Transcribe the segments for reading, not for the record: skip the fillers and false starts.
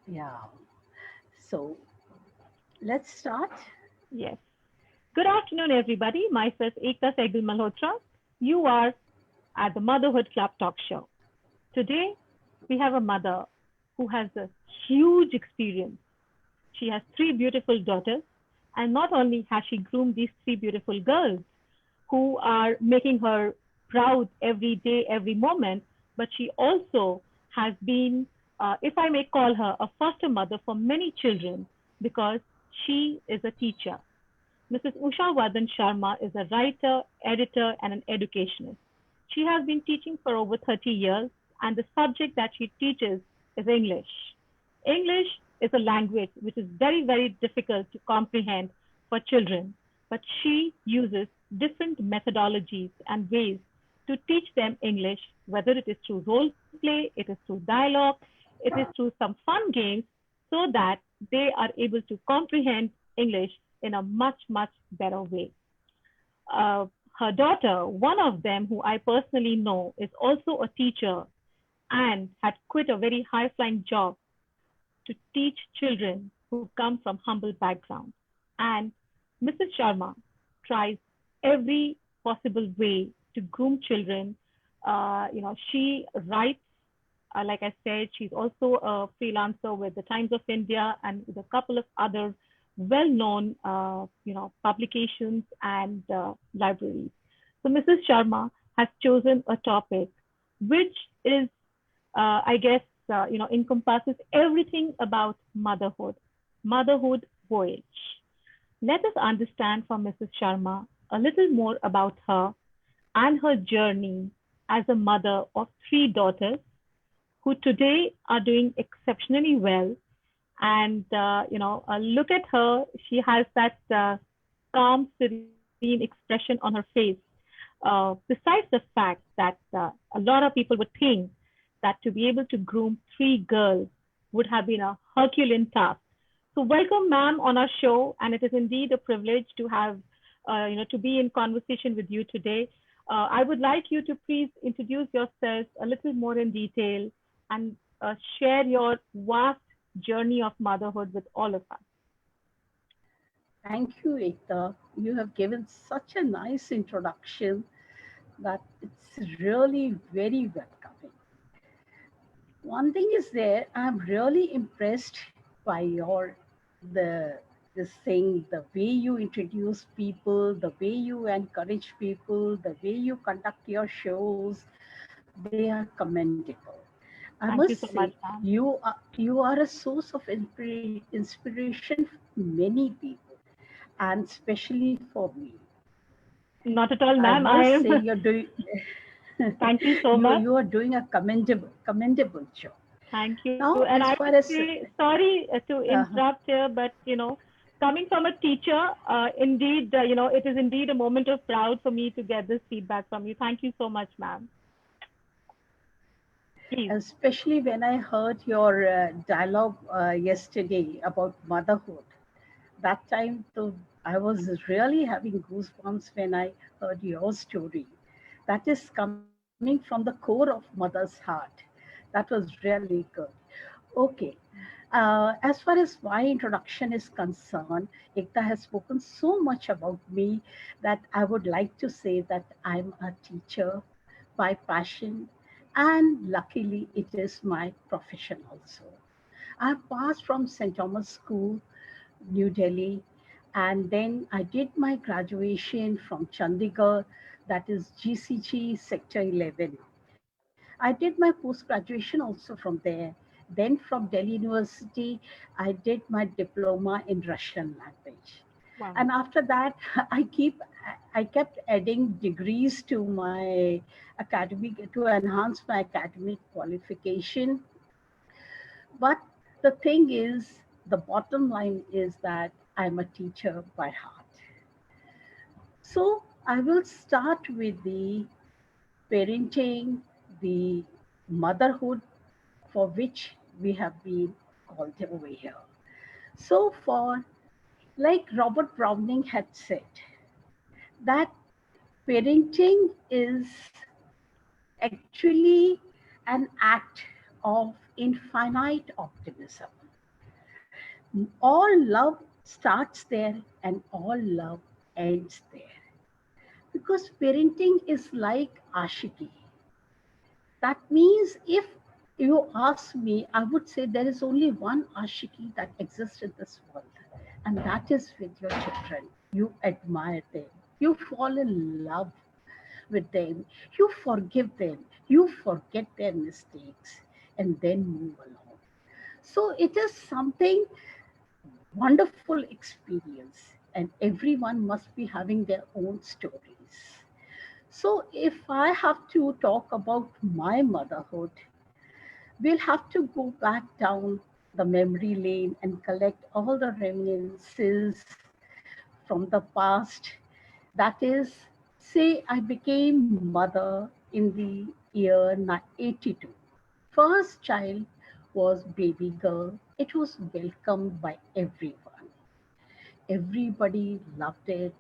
Yeah. So let's start. Yes. Good afternoon, everybody. Myself, Ekta Sehgal Malhotra. You are at the Motherhood Club Talk Show. Today, we have a mother who has a huge experience. She has three beautiful daughters, and not only has she groomed these three beautiful girls who are making her proud every day, every moment, but she also has been, if I may call her, a foster mother for many children because she is a teacher. Mrs. Usha Vardhan Sharma is a writer, editor, and an educationist. She has been teaching for over 30 years, and the subject that she teaches is English. English is a language which is very, very difficult to comprehend for children, but she uses different methodologies and ways to teach them English, whether it is through role play, it is through dialogue, it is through some fun games, so that they are able to comprehend English in a much, much better way. Uh, Her daughter, one of them who I personally know, is also a teacher and had quit a very high flying job to teach children who come from humble backgrounds. And Mrs. Sharma tries every possible way to groom children. She writes, like I said, she's also a freelancer with the Times of India and with a couple of other well-known, publications and libraries. So Mrs. Sharma has chosen a topic which is, I guess, encompasses everything about motherhood, motherhood voyage. Let us understand from Mrs. Sharma a little more about her and her journey as a mother of three daughters who today are doing exceptionally well. And, look at her. She has that calm, serene expression on her face. Besides the fact that a lot of people would think that to be able to groom three girls would have been a Herculean task. So welcome, ma'am, on our show, and it is indeed a privilege to have, to be in conversation with you today. I would like you to please introduce yourself a little more in detail and share your vast journey of motherhood with all of us. Thank you, Ekta. You have given such a nice introduction that it's really very welcoming. One thing is there, I'm really impressed by your the this thing, the way you introduce people, the way you encourage people, the way you conduct your shows, they are commendable. I Thank must you so say, much, ma'am. you are a source of inspiration for many people, and especially for me. Not at all, I ma'am. I must am. say, you're doing Thank you so you much. you are doing a commendable job. Thank you. Now, And I as would far as say, sorry to interrupt here, but coming from a teacher, indeed, it is indeed a moment of proud for me to get this feedback from you. Thank you so much, ma'am. Please. especially when I heard your dialogue yesterday about motherhood, that time though I was really having goosebumps when I heard your story. That is coming from the core of mother's heart. That was really good. Okay. As far as my introduction is concerned, Ekta has spoken so much about me that I would like to say that I'm a teacher by passion, and luckily it is my profession also. I passed from St. Thomas School, New Delhi, and then I did my graduation from Chandigarh, that is GCG Sector 11. I did my post graduation also from there. Then from Delhi University, I did my diploma in Russian language. Wow. And after that, I kept adding degrees to my academic to enhance my academic qualification. But the thing is, the bottom line is that I'm a teacher by heart. So I will start with the parenting, the motherhood for which we have been called over here. So, for like Robert Browning had said, that parenting is actually an act of infinite optimism. All love starts there and all love ends there. Because parenting is like ashiki. That means if you ask me, I would say there is only one ashiki that exists in this world, and that is with your children. You admire them, you fall in love with them, you forgive them, you forget their mistakes, and then move along. So it is something wonderful experience, and everyone must be having their own stories. So, if I have to talk about my motherhood, we'll have to go back down the memory lane and collect all the reminiscences from the past. That is, say I became mother in the year 82. First child was baby girl. It was welcomed by everyone. Everybody loved it.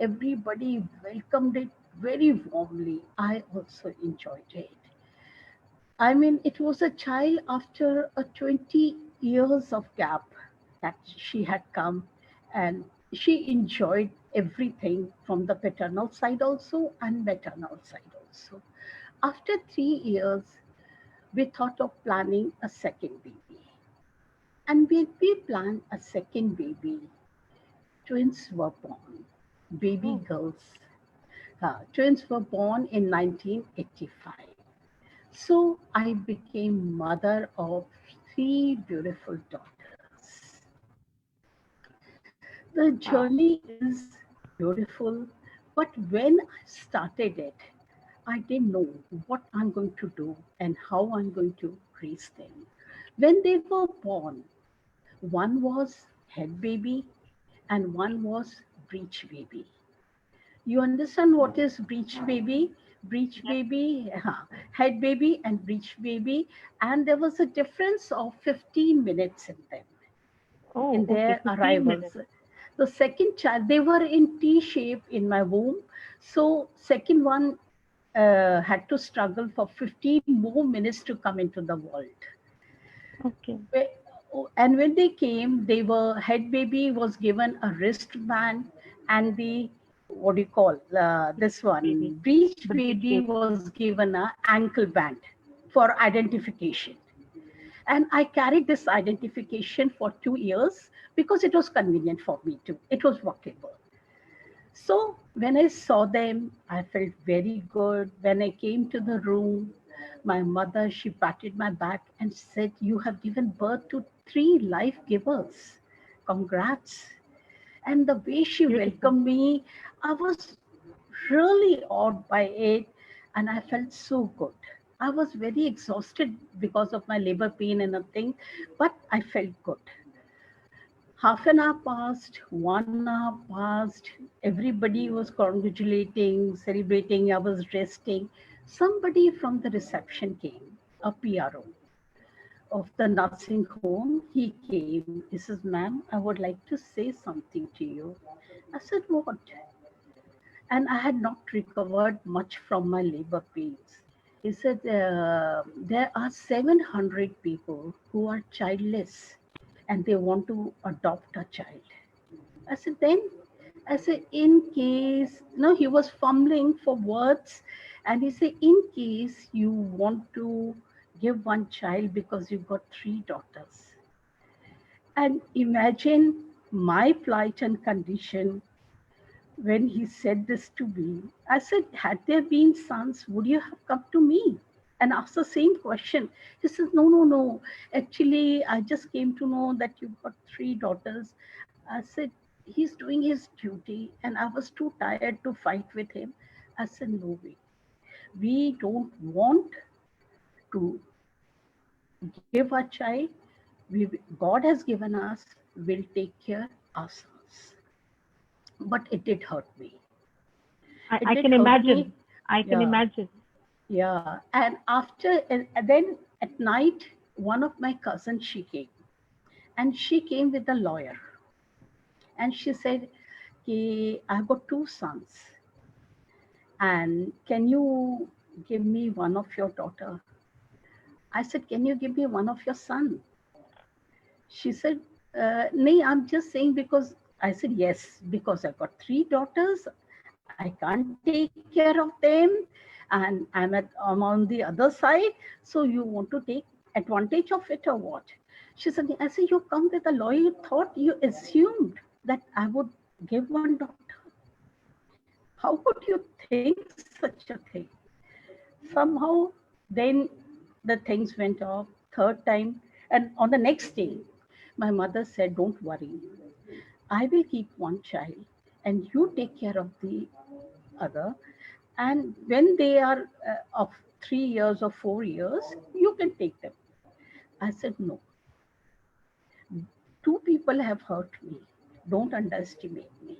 Everybody welcomed it very warmly. I also enjoyed it. I mean, it was a child after a 20 years of gap that she had come, and she enjoyed everything from the paternal side also and maternal side also. After 3 years, we thought of planning a second baby. And when we planned a second baby, twins were born, baby Oh, girls. Twins were born in 1985. So I became mother of three beautiful daughters. The wow. journey is beautiful, but when I started it, I didn't know what I'm going to do and how I'm going to raise them. When they were born, one was head baby and one was breech baby. You understand what is breech baby? Breech Yes. baby, head baby, and breech baby. And there was a difference of 15 minutes in them, Oh, in okay. their 15 arrivals. minutes. The second child, they were in T shape in my womb. So, second one had to struggle for 15 more minutes to come into the world. Okay. And when they came, they were head baby was given a wristband, and the what do you call this Baby. one breech The bridge baby baby. was given a ankle band for identification. And I carried this identification for 2 years because it was convenient for me too. It was workable. So when I saw them, I felt very good. When I came to the room, my mother, she patted my back and said, "You have given birth to three life givers. Congrats." And the way she Beautiful. welcomed me, I was really awed by it, and I felt so good. I was very exhausted because of my labor pain and everything, but I felt good. Half an hour passed, 1 hour passed, everybody was congratulating, celebrating, I was resting. Somebody from the reception came, a PRO of the nursing home. He came. He says, "Ma'am, I would like to say something to you." I said, "What?" And I had not recovered much from my labor pains. He said, "There are 700 people who are childless and they want to adopt a child." I said, "Then," I said, "in case," no, he was fumbling for words, and he said, "In case you want to give one child because you've got three daughters." And imagine my plight and condition when he said this to me. I said, "Had there been sons, would you have come to me and asked the same question?" He says, "No, no, no. Actually, I just came to know that you've got three daughters." I said, "He's doing his duty," and I was too tired to fight with him. I said, "No way. We don't want to give a child. God has given us, we'll take care ourselves." But it did hurt me. It I did can hurt me. imagine. I can Yeah. imagine. Yeah, and and then at night, one of my cousins, she came, and she came with a lawyer, and she said, "I've got two sons, and can you give me one of your daughter?" I said, "Can you give me one of your son?" She said, No, I'm just saying because I said yes, because I've got three daughters. I can't take care of them, and I'm on the other side. So you want to take advantage of it or what? She said, I said, you come with a lawyer. You thought, you assumed that I would give one daughter. How could you think such a thing? Somehow, then the things went off. Third time, and on the next day, my mother said, don't worry. I will keep one child and you take care of the other. And when they are of 3 years or 4 years, you can take them. I said, no, two people have hurt me. Don't underestimate me.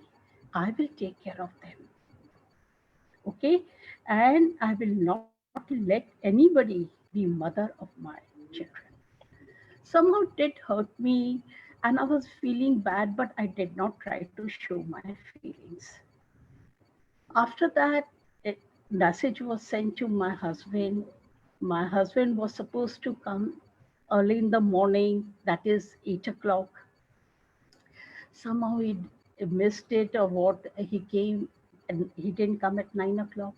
I will take care of them. Okay. And I will not let anybody be mother of my children. Somehow it did hurt me and I was feeling bad, but I did not try to show my feelings. After that, a message was sent to my husband. My husband was supposed to come early in the morning, that is 8 o'clock. Somehow he missed it or what. He came and he didn't come at 9 o'clock.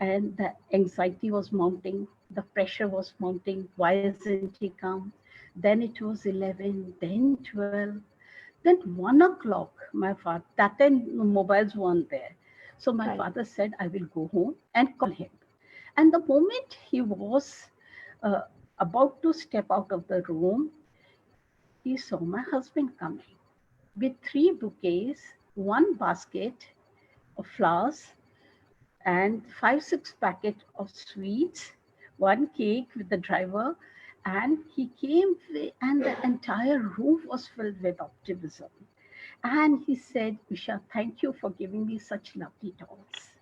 And the anxiety was mounting, the pressure was mounting. Why isn't he come? Then it was 11, then 12, then 1 o'clock. My father, that time mobiles weren't there. So my Right. father said, I will go home and call him. And the moment he was uh, about to step out of the room, he saw my husband coming with three bouquets, one basket of flowers, and 5, 6 packets of sweets, one cake with the driver. And he came, and the entire room was filled with optimism. And he said, Usha, thank you for giving me such lovely dolls.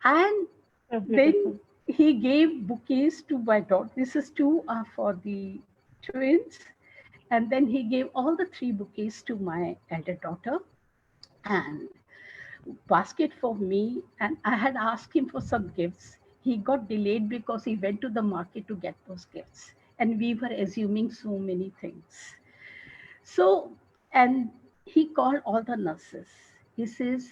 And So then beautiful. he gave bouquets to my daughter. This is two are for the twins. And then he gave all the three bouquets to my elder daughter and basket for me. And I had asked him for some gifts. He got delayed because he went to the market to get those gifts. And we were assuming so many things. So, and he called all the nurses. He says,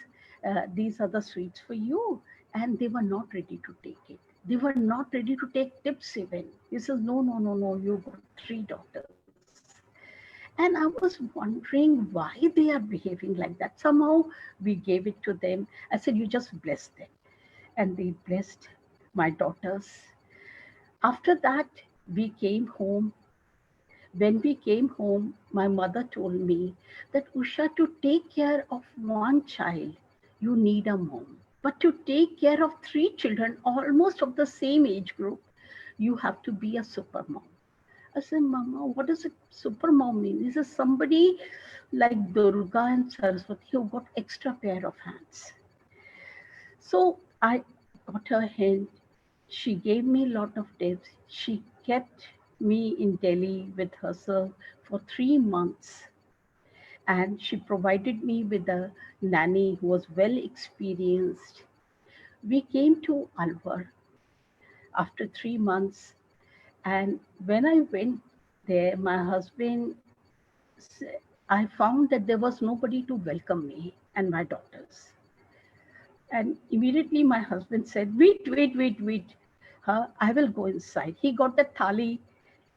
these are the sweets for you. And they were not ready to take it. They were not ready to take tips even. He says, no, no, no, no, you got three daughters. And I was wondering why they are behaving like that. Somehow we gave it to them. I said, you just bless them. And they blessed my daughters. After that, we came home. When we came home, my mother told me that Usha, to take care of one child, you need a mom. But to take care of three children, almost of the same age group, you have to be a super mom. I said, Mama, what does a super mom mean? Is it somebody like Durga and Saraswati who got extra pair of hands? So I got her hint. She gave me a lot of tips. She kept me in Delhi with herself for 3 months. And she provided me with a nanny who was well experienced. We came to Alwar after 3 months. And when I went there, my husband, I found that there was nobody to welcome me and my daughters. And immediately my husband said, wait, wait, wait, wait. I will go inside. He got the thali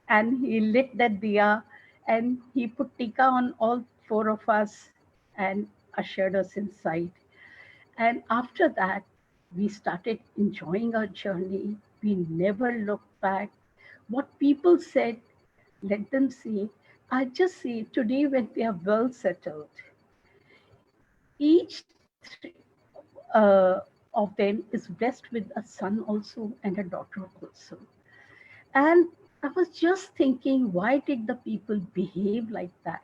and he lit that diya and he put tika on all four of us and ushered us inside. And after that, we started enjoying our journey. We never looked back. What people said, let them see. I just see today when we are well settled, each of them is blessed with a son also and a daughter also. And I was just thinking, why did the people behave like that?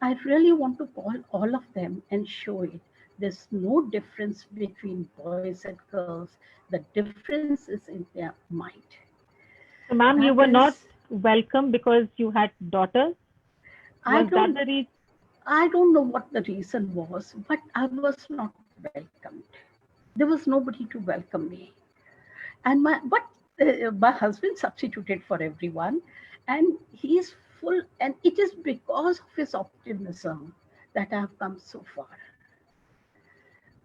I really want to call all of them and show it. There's no difference between boys and girls. The difference is in their mind. So, ma'am, That you were not is, welcome because you had daughters. I Was that don't, the reason? I don't know what the reason was, but I was not welcomed. There was nobody to welcome me. And my husband substituted for everyone, and he is full, and it is because of his optimism that I have come so far.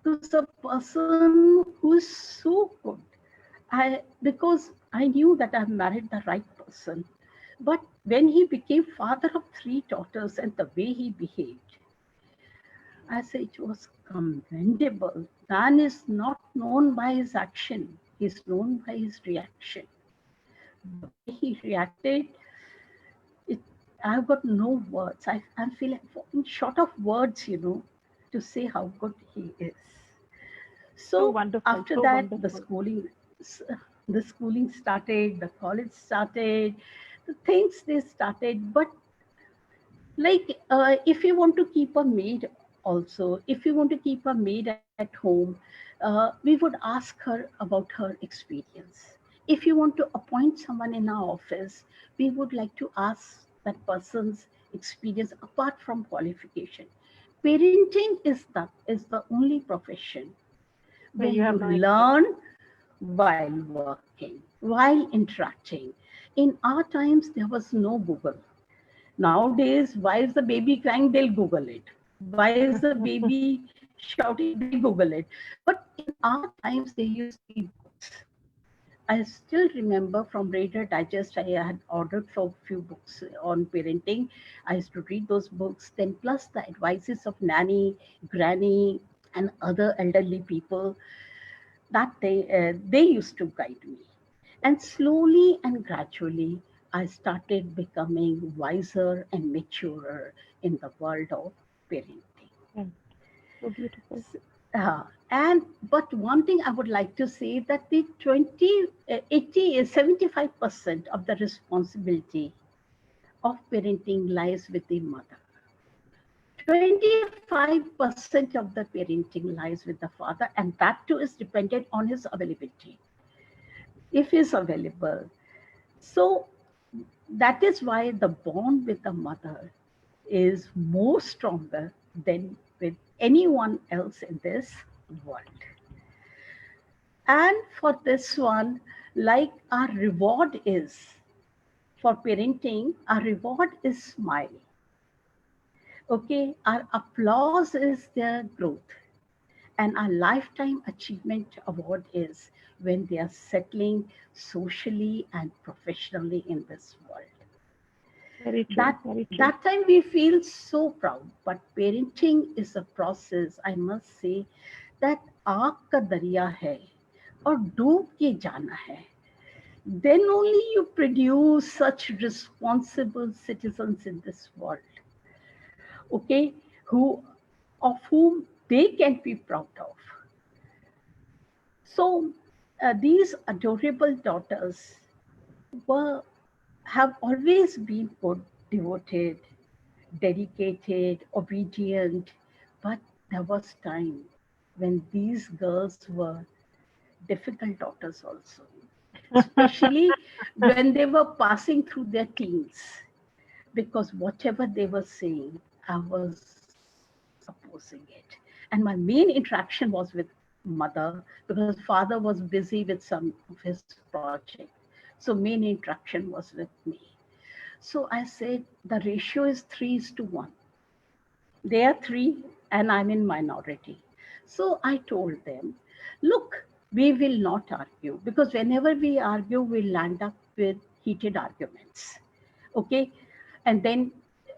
Because a person who is so good, because I knew that I've married the right person. But when he became father of three daughters and the way he behaved, I say it was commendable. Man is not known by his action, he's known by his reaction. The way he reacted, it, I've got no words. I'm feeling short of words, to say how good he is. So So wonderful, after so that, wonderful. the schooling started, the college started, the things they started. But like, if you want to keep a maid, also, if you want to keep a maid at home, we would ask her about her experience. If you want to appoint someone in our office, we would like to ask that person's experience apart from qualification. Parenting is the only profession Where where you have you no experience. learn while working, while interacting. In our times, there was no Google. Nowadays, why is the baby crying? They'll Google it. Why is the baby shouting? They Google it. But in our times, there used to be books. I still remember from Reader Digest, I had ordered for a few books on parenting. I used to read those books, then plus the advices of nanny, granny, and other elderly people that they used to guide me. And slowly and gradually, I started becoming wiser and maturer in the world of parenting. Yeah, so beautiful. And but one thing I would like to say that the 80 is 75% of the responsibility of parenting lies with the mother. 25% of the parenting lies with the father, and that too is dependent on his availability, if he's available. So that is why the bond with the mother is more stronger than with anyone else in this world. And for this one, like our reward is for parenting, our reward is smile. Okay, our applause is their growth, and our lifetime achievement award is when they are settling socially and professionally in this world. Very true, that very true. that time we feel so proud. But parenting is a process, I must say, that आग का दरिया है और डूब के जाना है. Then only you produce such responsible citizens in this world, okay, who of whom they can be proud of. So these adorable daughters were have always been good, devoted, dedicated, obedient. But there was time when these girls were difficult daughters also, especially when they were passing through their teens, because whatever they were saying, I was opposing it. And my main interaction was with mother, because father was busy with some of his project. So main interaction was with me. So I said the ratio is 3:1. They are three and I'm in minority. So I told them, look, we will not argue, because whenever we argue, we land up with heated arguments. Okay. And then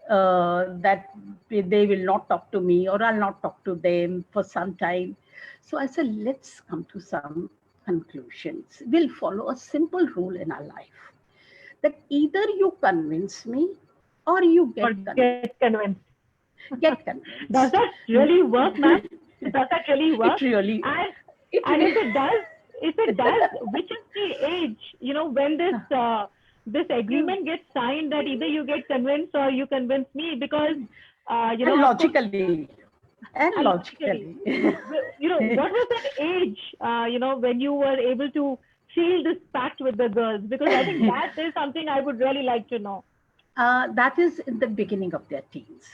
that they will not talk to me or I'll not talk to them for some time. So I said, let's come to some conclusions. We'll follow a simple rule in our life, that either you convince me or you Or get get convinced. convinced. Get Does convinced. that really work, ma'am? Does that really work? It really, And it and really. if it does, which is the age, when this agreement gets signed, that either you get convinced or you convince me? Because And of course, logically, and and logically, logically. what was that age, when you were able to seal this pact with the girls? Because I think that is something I would really like to know. That is in the beginning of their teens,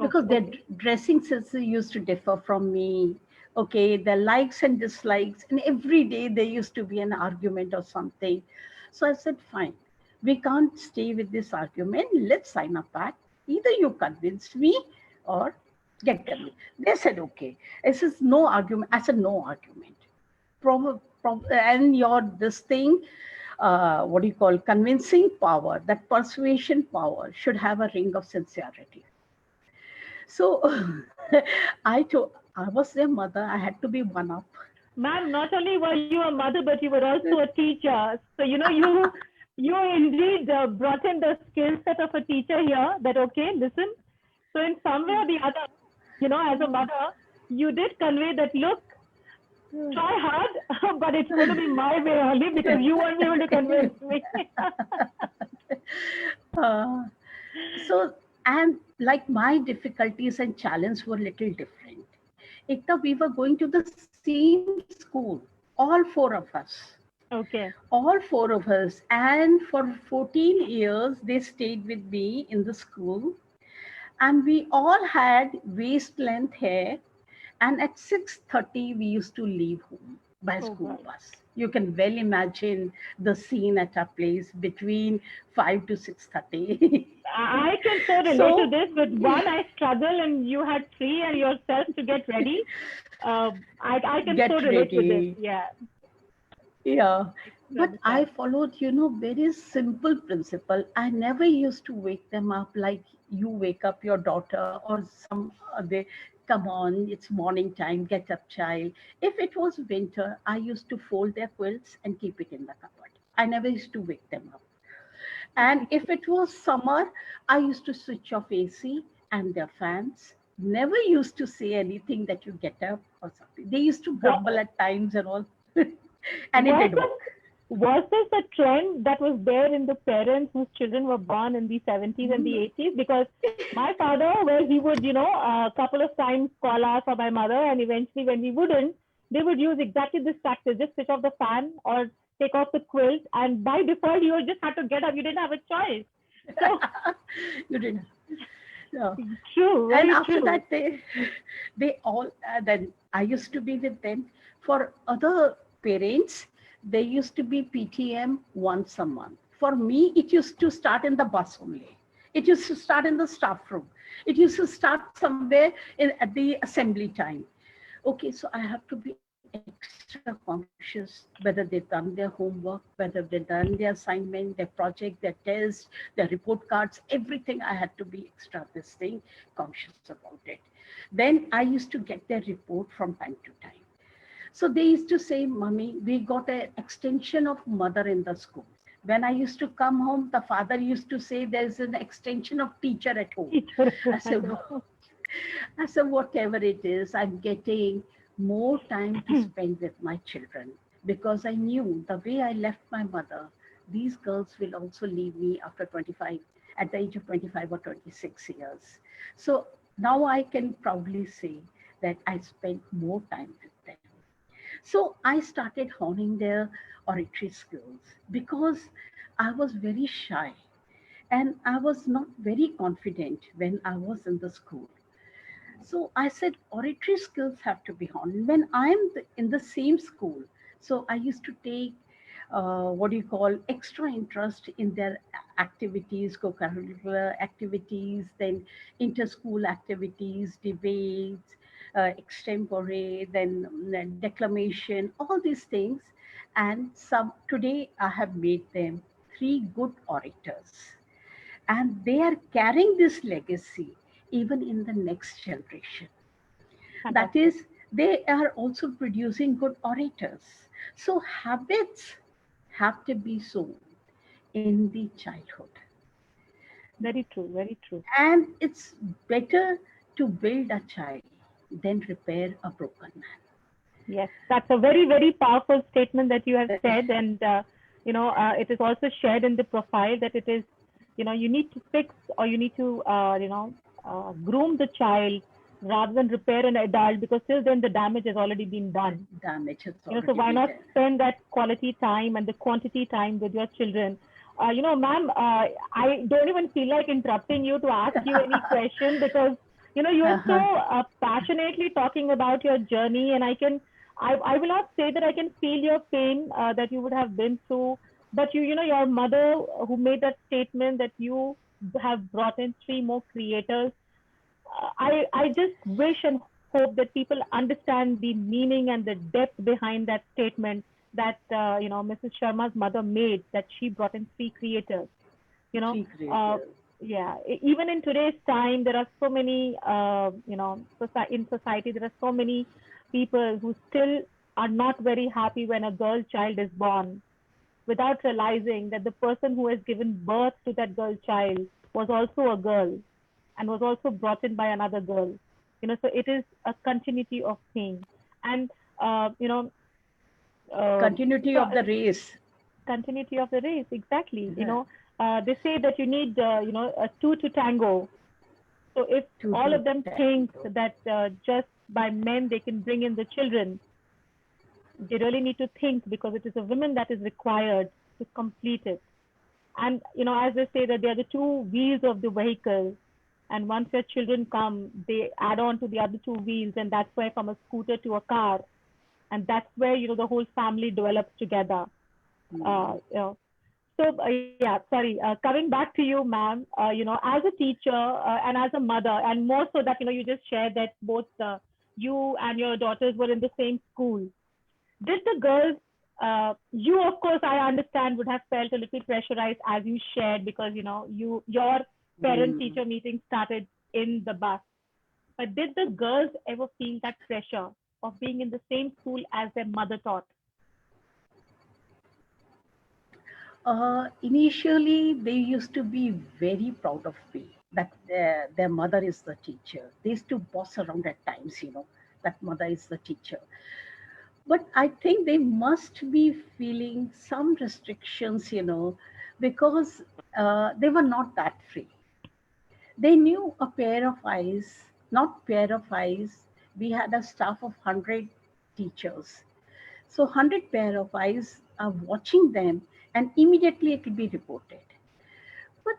because Okay, their okay. dressing sense used to differ from me. Okay, their likes and dislikes, and every day there used to be an argument or something. So I said, fine, We can't stay with this argument. Let's sign a pact. Either you convince me or get convinced. They said, okay. This is no argument. I said, no argument. And your this thing, what do you call, convincing power, that persuasion power should have a ring of sincerity. So I was their mother. I had to be one up. Ma'am, not only were you a mother, but you were also a teacher. So, you indeed brought in the skill set of a teacher here that, okay, listen. So in some way or the other, as a mother, you did convey that, look, try hard, but it's going to be my way only because you won't be able to convince me. So, and like my difficulties and challenges were little different. Ekta, we were going to the same school, all four of us. Okay. All four of us. And for 14 years, they stayed with me in the school. And we all had waist length hair. And at 6:30, we used to leave home by school bus. You can well imagine the scene at our place between 5 to 6:30. I can so relate to this. With one, I struggle, and you had three and yourself to get ready. I can so relate to this. Yeah. Yeah. But I followed, very simple principle. I never used to wake them up like you wake up your daughter or some they come on, it's morning time, get up, child. If it was winter, I used to fold their quilts and keep it in the cupboard. I never used to wake them up. And if it was summer, I used to switch off AC and their fans. Never used to say anything that you get up or something. They used to grumble at times and all. And it did work. Was this a trend that was there in the parents whose children were born in the 70s and the 80s? Because my father, well, he would, a couple of times call us or my mother, and eventually when we wouldn't, they would use exactly this tactic, just switch off the fan or take off the quilt, and by default, you just had to get up. You didn't have a choice. So, you didn't. No. True. And after that, they all, then I used to be with them. For other parents, there used to be PTM once a month. For me, it used to start in the bus only. It used to start in the staff room. It used to start somewhere at the assembly time. Okay, so I have to be extra conscious whether they've done their homework, whether they've done their assignment, their project, their test, their report cards, everything. I had to be extra conscious about it. Then I used to get their report from time to time. So they used to say, Mommy, we got an extension of mother in the school. When I used to come home, the father used to say, there's an extension of teacher at home. I said, whatever it is, I'm getting more time to spend with my children because I knew the way I left my mother, these girls will also leave me after 25, at the age of 25 or 26 years. So now I can proudly say that I spent more time with them. So I started honing their oratory skills because I was very shy and I was not very confident when I was in the school. So I said, oratory skills have to be honed. When I'm in the same school, so I used to take, extra interest in their activities, co-curricular activities, then inter-school activities, debates, extempore, then declamation, all these things. And today I have made them 3 good orators. And they are carrying this legacy even in the next generation. That is, they are also producing good orators. So habits have to be sown in the childhood. Very true, very true. And it's better to build a child than repair a broken man. Yes, that's a very, very powerful statement that you have said. And, it is also shared in the profile that it is, you need to fix or you need to, groom the child rather than repair an adult, because till then the damage has already been done. So why not spend that quality time and the quantity time with your children? Ma'am, I don't even feel like interrupting you to ask you any question because, you are so passionately talking about your journey, and I will not say that I can feel your pain that you would have been through But your mother who made that statement that you have brought in three more creators. I just wish and hope that people understand the meaning and the depth behind that statement that Mrs. Sharma's mother made, that she brought in three creators. You know, Three uh, creators. yeah. Even in today's time, there are so many in society there are so many people who still are not very happy when a girl child is born, without realizing that the person who has given birth to that girl child was also a girl and was also brought in by another girl. So it is a continuity of things. And uh, you know uh, Continuity so of the race. continuity of the race, exactly. Yeah. They say that you need a two to tango. So if To all do of them think tango. that just by men they can bring in the children, they really need to think, because it is a woman that is required to complete it. And as they say that they are the two wheels of the vehicle, and once your children come, they add on to the other two wheels, and that's where from a scooter to a car, and that's where the whole family develops together. Hmm. So yeah, sorry. Coming back to you, ma'am. As a teacher and as a mother, and more so that you just shared that both you and your daughters were in the same school. Did the girls, you of course I understand would have felt a little pressurized as you shared, because your parent Hmm. teacher meeting started in the bus. But did the girls ever feel that pressure of being in the same school as their mother taught? Initially, they used to be very proud of me that their mother is the teacher. They used to boss around at times, that mother is the teacher. But I think they must be feeling some restrictions, because they were not that free. They knew a pair of eyes, not pair of eyes. We had a staff of 100 teachers. So 100 pair of eyes are watching them, and immediately it will be reported. But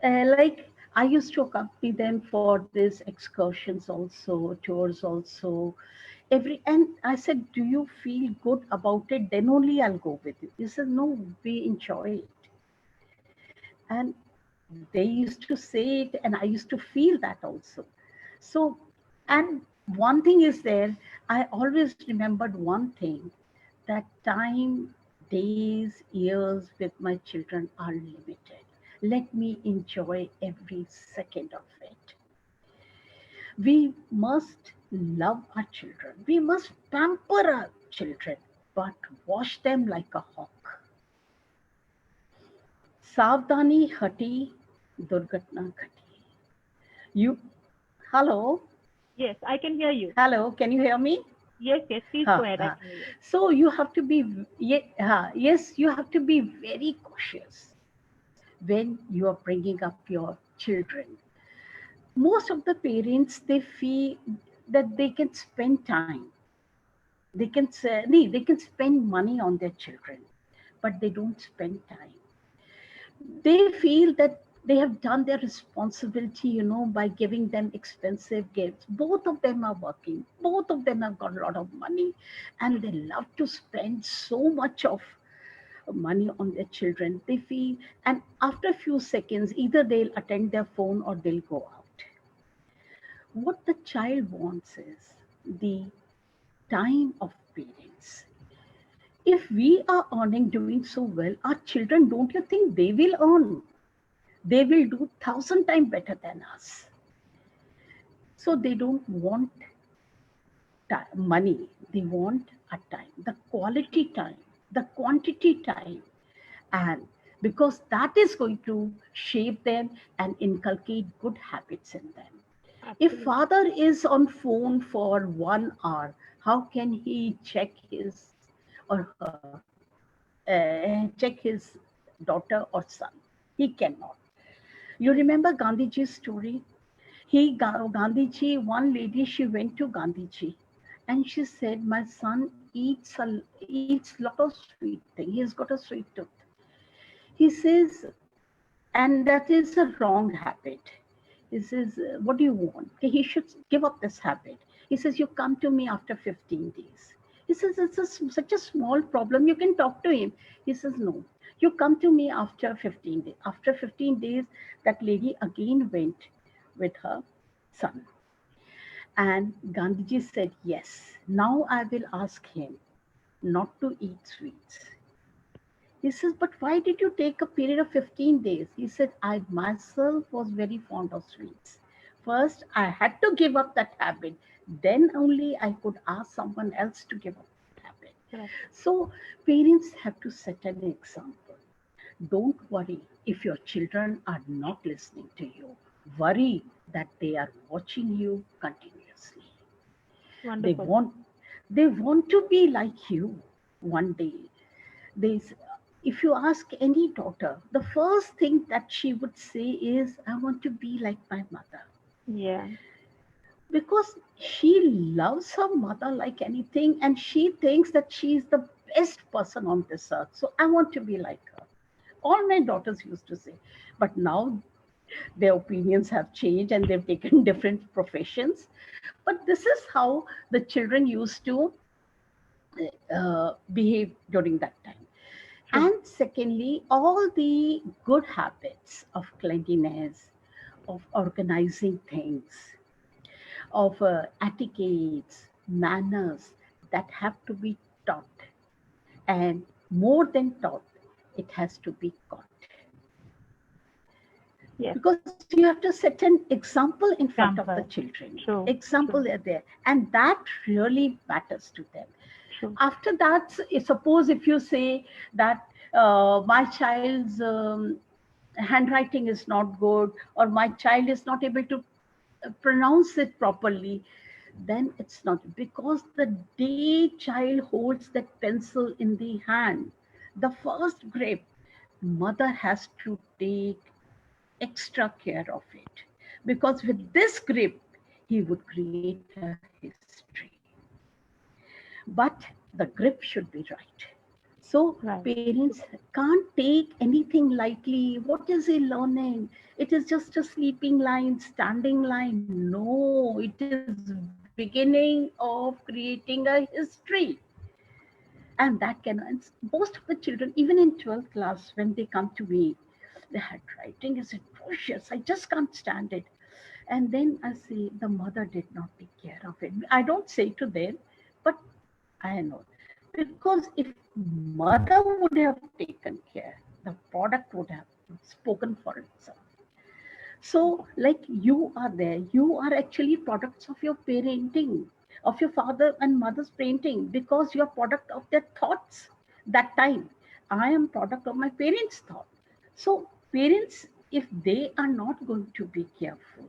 like I used to accompany them for these excursions also, tours also. And I said, "Do you feel good about it? Then only I'll go with you." He said, "No, we enjoy it." And they used to say it, and I used to feel that also. So, and one thing is there, I always remembered one thing, that time, days, years with my children are limited. Let me enjoy every second of it. We must love our children. We must pamper our children, but wash them like a hawk. Savdani hati, durgatna ghati. You, hello, Yes, I can hear you. hello, can you hear me? Yes, yes, please go Ha, ahead. I ha. can hear you. So you have to be, yes, you have to be very cautious when you are bringing up your children. Most of the parents, they feel that they can spend time, they can spend money on their children, but they don't spend time. They feel that they have done their responsibility, by giving them expensive gifts. Both of them are working, both of them have got a lot of money, and they love to spend so much of money on their children. They feel, and after a few seconds, either they'll attend their phone or they'll go out. What the child wants is the time of parents. If we are earning, doing so well, our children, don't you think they will earn? They will do 1,000 times better than us. So they don't want money, they want a time, the quality time, the quantity time. And because that is going to shape them and inculcate good habits in them. If Absolutely. father is on phone for 1 hour, how can he check his or her, check his daughter or son? He cannot. You remember Gandhiji's story? Gandhiji, one lady, she went to Gandhiji and she said, "My son eats lot of sweet thing. He's got a sweet tooth." He says, and that is a wrong habit. He says, "What do you want?" Okay, he should give up this habit. He says, "You come to me after 15 days." He says, "It's such a small problem. You can talk to him." He says, "No. You come to me after 15 days. After 15 days, that lady again went with her son. And Gandhiji said, yes, now I will ask him not to eat sweets. He says, but why did you take a period of 15 days? He said, I myself was very fond of sweets. First, I had to give up that habit. Then only I could ask someone else to give up that habit. Correct. So parents have to set an example. Don't worry if your children are not listening to you. Worry that they are watching you continuously. They Wonderful. want they want to be like you one day. They, if you ask any daughter, the first thing that she would say is, I want to be like my mother. Yeah. Because she loves her mother like anything, and she thinks that she is the best person on this earth. So I want to be like her. All my daughters used to say. But now their opinions have changed and they've taken different professions. But this is how the children used to behave during that time. True. And secondly, all the good habits of cleanliness, of organizing things, of etiquettes, manners that have to be taught. And more than taught, it has to be caught. Yes. Because you have to set an example in front of the Example. children. True. Example are True. there. And that really matters to them. True. After that, suppose if you say that my child's handwriting is not good, or my child is not able to pronounce it properly, then it's not, because the day child holds that pencil in the hand, the first grip, mother has to take extra care of it, because with this grip he would create a history. But the grip should be right. So Right. parents can't take anything lightly. What is he learning? It is just a sleeping line, standing line. No, it is beginning of creating a history. And that can, and most of the children, even in 12th class, when they come to me, the handwriting is atrocious. I just can't stand it. And then I say, the mother did not take care of it. I don't say to them, but I know. Because if mother would have taken care, the product would have spoken for itself. So, like you are there, you are actually products of your parenting, of your father and mother's parenting, because you are product of their thoughts that time. I am product of my parents' thought. So, parents, if they are not going to be careful,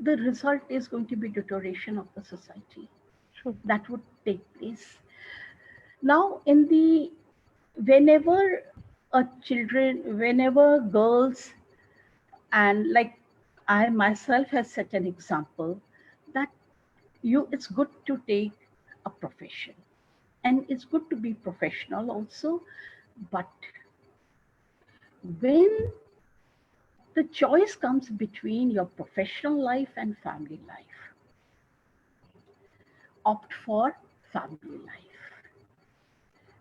the result is going to be deterioration of the society. True. That would take place. Now, in the whenever whenever girls, and like I myself has set an example that it's good to take a profession, and it's good to be professional also, but when the choice comes between your professional life and family life, opt for family life.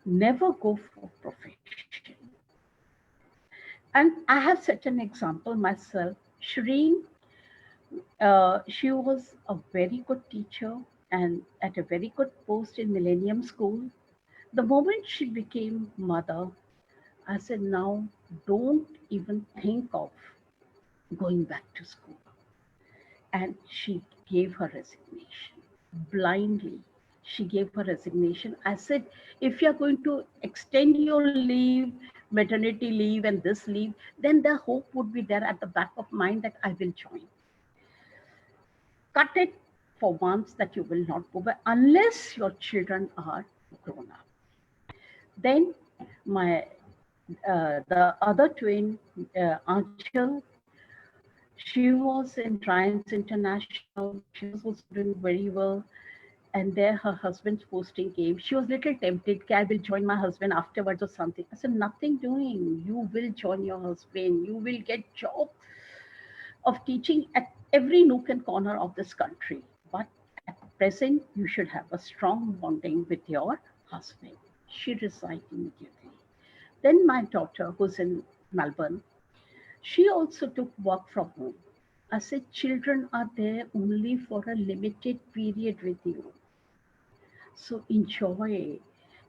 Never go for profession. And I have set an example myself. Shireen, she was a very good teacher and at a very good post in Millennium School. The moment she became mother, I said, now don't even think of going back to school. And she gave her resignation blindly. She gave her resignation. I said, if you're going to extend your leave, maternity leave, and this leave, then the hope would be there at the back of mind that I will join. Cut it for once that you will not go back unless your children are grown up. Then my the other twin, Anchal, she was in Triumphs International. She was also doing very well. And there her husband's posting came. She was little tempted, I will join my husband afterwards or something. I said, nothing doing. You will join your husband. You will get job of teaching at every nook and corner of this country. But at present, you should have a strong bonding with your husband. She resigned immediately. Then my daughter, who's in Melbourne, she also took work from home. I said, children are there only for a limited period with you. So enjoy,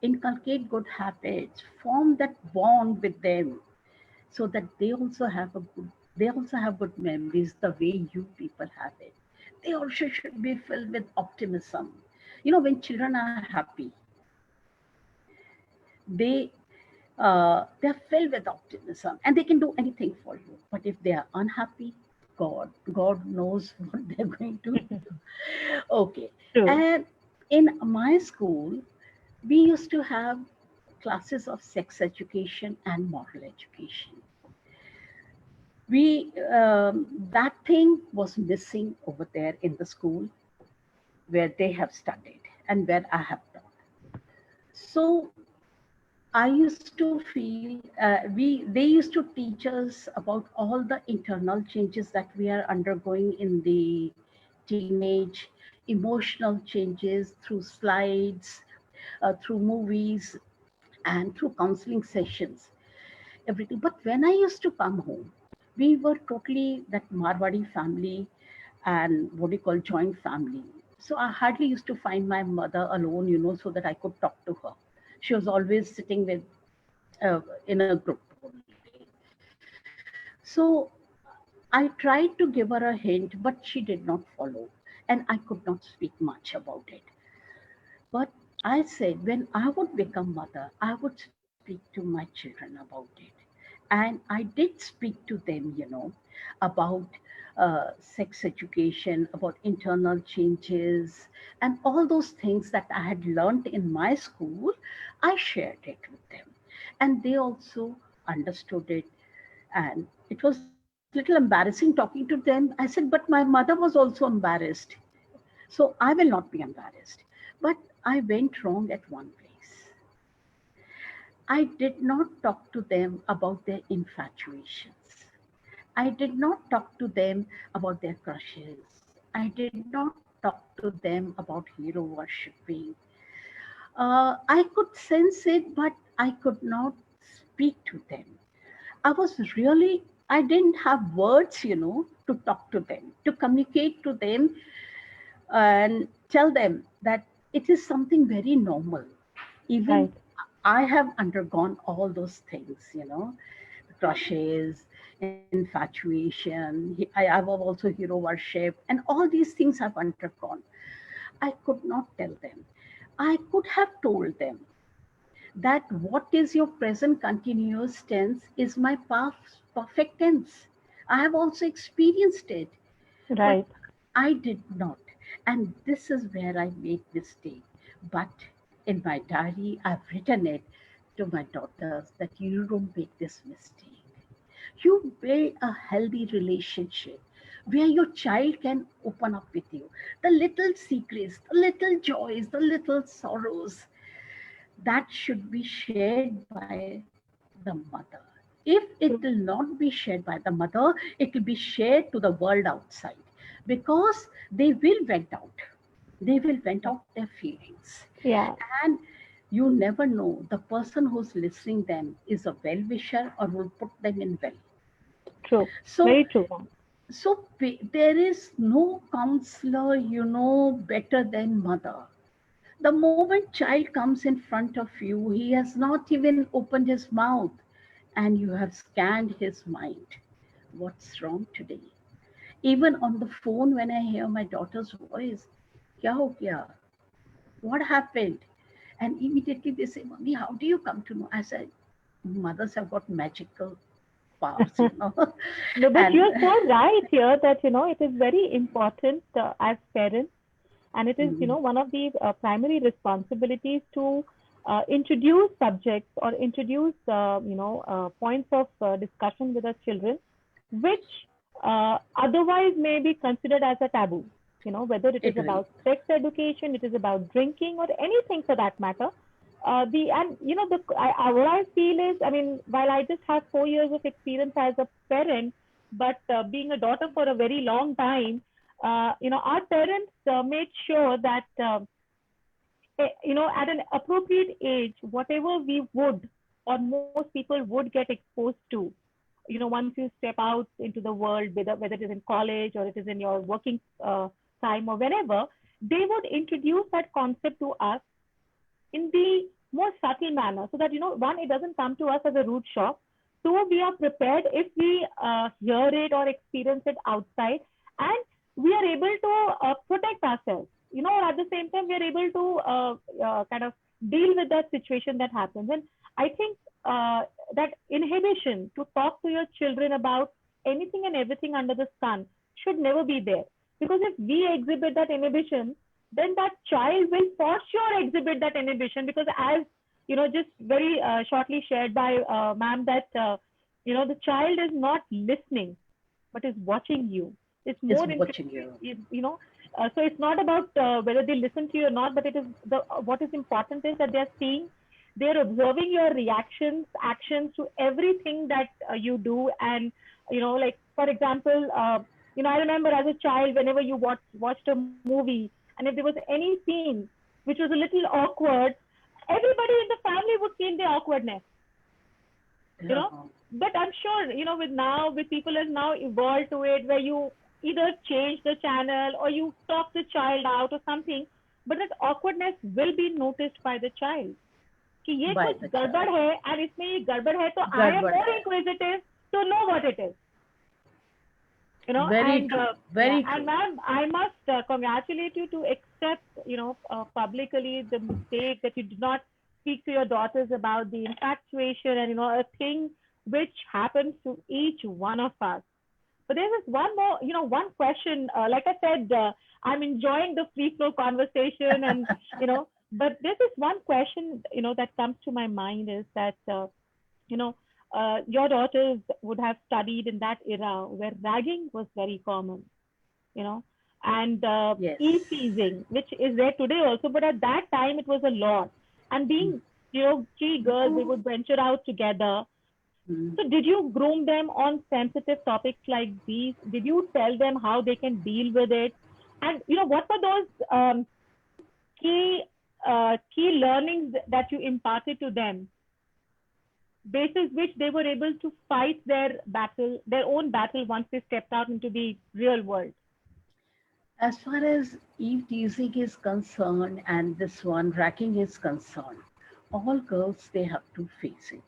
inculcate good habits, form that bond with them so that they also have good memories the way you people have it. They also should be filled with optimism. When children are happy, they they're filled with optimism and they can do anything for you. But if they are unhappy, God knows what they're going to do. Okay. True. And in my school, we used to have classes of sex education and moral education. We That thing was missing over there in the school where they have studied and where I have taught. So I used to feel they used to teach us about all the internal changes that we are undergoing in the teenage, emotional changes through slides, through movies, and through counseling sessions, everything. But when I used to come home, we were totally that Marwadi family and what we call joint family. So I hardly used to find my mother alone, so that I could talk to her. She was always sitting with in a group only. So I tried to give her a hint, but she did not follow, and I could not speak much about it. But I said, when I would become mother, I would speak to my children about it. And I did speak to them, about sex education, about internal changes, and all those things that I had learned in my school. I shared it with them. And they also understood it. And it was little embarrassing talking to them. I said, but my mother was also embarrassed. So I will not be embarrassed. But I went wrong at one place. I did not talk to them about their infatuations. I did not talk to them about their crushes. I did not talk to them about hero worshipping. I could sense it, but I could not speak to them. I didn't have words, to talk to them, to communicate to them and tell them that it is something very normal. Even Right. I have undergone all those things, crushes, infatuation. I have also hero worship, and all these things I've undergone. I could not tell them. I could have told them that what is your present continuous tense is my past perfect tense. I have also experienced it, but Right. I did not. And this is where I made mistake. But in my diary, I've written it to my daughters that you don't make this mistake. You build a healthy relationship where your child can open up with you. The little secrets, the little joys, the little sorrows, that should be shared by the mother. If it will not be shared by the mother, it will be shared to the world outside because they will vent out. They will vent out their feelings. Yeah. And you never know the person who's listening them is a well wisher or will put them in well. True. So Very true. there is no counselor, better than mother. The moment child comes in front of you, he has not even opened his mouth and you have scanned his mind. What's wrong today? Even on the phone, when I hear my daughter's voice, kya ho gaya? What happened? And immediately they say, Mommy, how do you come to know? I said, mothers have got magical powers. No, but And you're so right here that, it is very important as parents, and it is, mm, one of the primary responsibilities to introduce subjects or introduce, points of discussion with our children, which otherwise may be considered as a taboo. Whether it is agree. about sex education, it is about drinking, or anything for that matter. The and what I feel is, I mean, while I just have 4 years of experience as a parent, but being a daughter for a very long time, our parents made sure that at an appropriate age, whatever we would or most people would get exposed to, once you step out into the world, whether it is in college or it is in your working time or whenever, they would introduce that concept to us in the more subtle manner, so that, one, it doesn't come to us as a rude shock. Two, we are prepared if we hear it or experience it outside, and we are able to protect ourselves, or at the same time, we are able to kind of deal with that situation that happens. And I think that inhibition to talk to your children about anything and everything under the sun should never be there. Because if we exhibit that inhibition, then that child will for sure exhibit that inhibition. Because as just very shortly shared by ma'am, that the child is not listening but is watching you. It's Is more watching interesting, you. so it's not about whether they listen to you or not, but it is what is important is that they're seeing, they're observing your reactions, actions to everything that you do. And like, for example, I remember as a child, whenever you watched a movie, and if there was any scene which was a little awkward, everybody in the family would feel the awkwardness, you know. Yeah. But I'm sure, with people has now evolved to it, where you either change the channel or you talk the child out or something, but that awkwardness will be noticed by the child. कि ये By कुछ the गड़बड़ child. है, and इसमें ये गड़बड़ है, तो I am Garbad more hai. inquisitive to know what it is. Very And true. yeah, Very and true. ma'am, I must congratulate you to accept, publicly the mistake that you did not speak to your daughters about the infatuation and, a thing which happens to each one of us. But there is one more, one question. Like I said, I'm enjoying the free flow conversation, and, but this is one question, that comes to my mind is that, you know, your daughters would have studied in that era where ragging was very common, you know, and Yes. e-teasing, which is there today also, but at that time it was a lot. And being, three girls, they would venture out together. Mm. So did you groom them on sensitive topics like these? Did you tell them how they can deal with it? And, what were those key key learnings that you imparted to them, basis which they were able to fight their own battle once they stepped out into the real world? As far as eve teasing is concerned and this one racking is concerned, all girls they have to face it.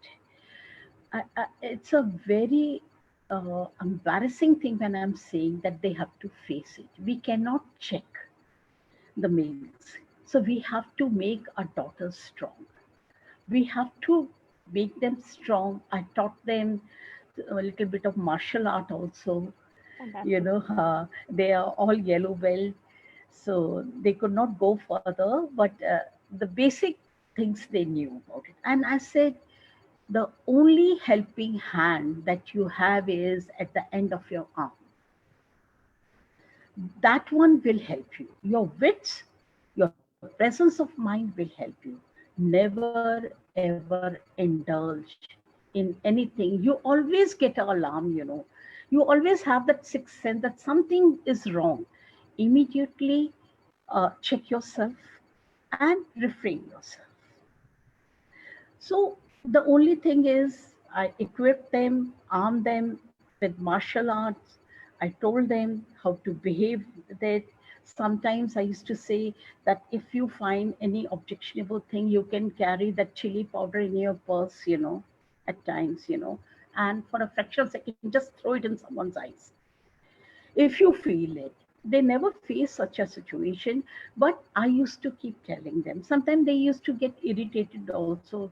It's a very embarrassing thing when I'm saying that they have to face it. We cannot check the males, so we have to make our daughters strong. We have to make them strong. I taught them a little bit of martial art also. Fantastic. They are all yellow belt, so they could not go further, but the basic things they knew about it. And I said, the only helping hand that you have is at the end of your arm. That one will help you. Your wits, your presence of mind will help you. Never ever indulge in anything. You always get an alarm. You always have that sixth sense that something is wrong. Immediately check yourself and refrain yourself. So the only thing is, I equipped them, armed them with martial arts. I told them how to behave with it. Sometimes I used to say that if you find any objectionable thing, you can carry that chili powder in your purse, at times, and for a fraction of a second, just throw it in someone's eyes if you feel it. They never face such a situation, but I used to keep telling them. Sometimes they used to get irritated also,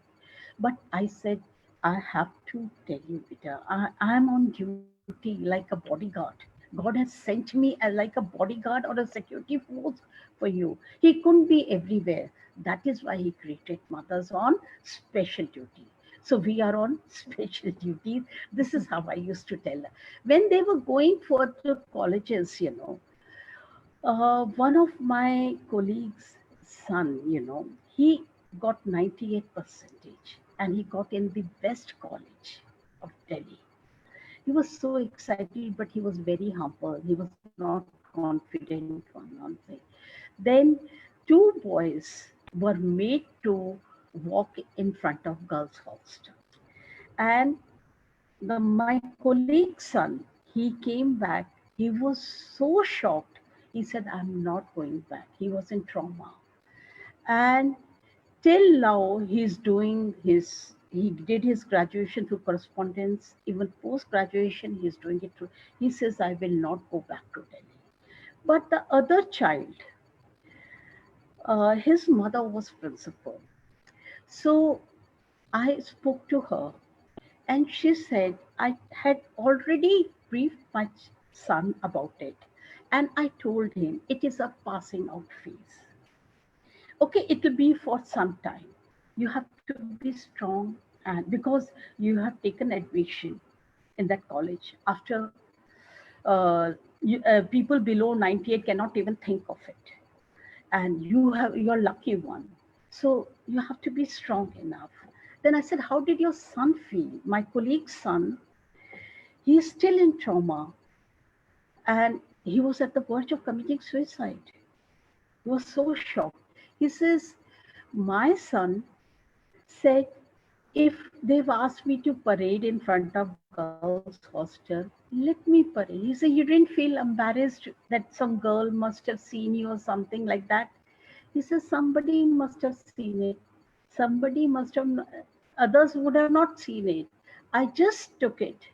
but I said, I have to tell you, Peter, I am on duty like a bodyguard. God has sent me as like a bodyguard or a security force for you. He couldn't be everywhere. That is why he created mothers on special duty. So we are on special duties. This is how I used to tell them. When they were going for the colleges, one of my colleagues' son, he got 98 percentage and he got in the best college of Delhi. He was so excited, but he was very humble. He was not confident on one thing. Then two boys were made to walk in front of girls' hostel. And my colleague's son, he came back. He was so shocked. He said, I'm not going back. He was in trauma. And till now, he did his graduation through correspondence. Even post graduation, he's doing it through. He says, I will not go back to Delhi. But the other child, his mother was principal. So I spoke to her and she said, I had already briefed my son about it. And I told him it is a passing out phase. Okay, it will be for some time. You have to be strong, and because you have taken admission in that college after people below 98 cannot even think of it, and you're lucky one, so you have to be strong enough. Then I said, how did your son feel? My colleague's son, he is still in trauma, and he was at the verge of committing suicide. He was so shocked. He says, my son said, if they've asked me to parade in front of girls' hostel, let me parade. He said, you didn't feel embarrassed that some girl must have seen you or something like that? He says, somebody must have seen it. Somebody must have, others would have not seen it. I just took it,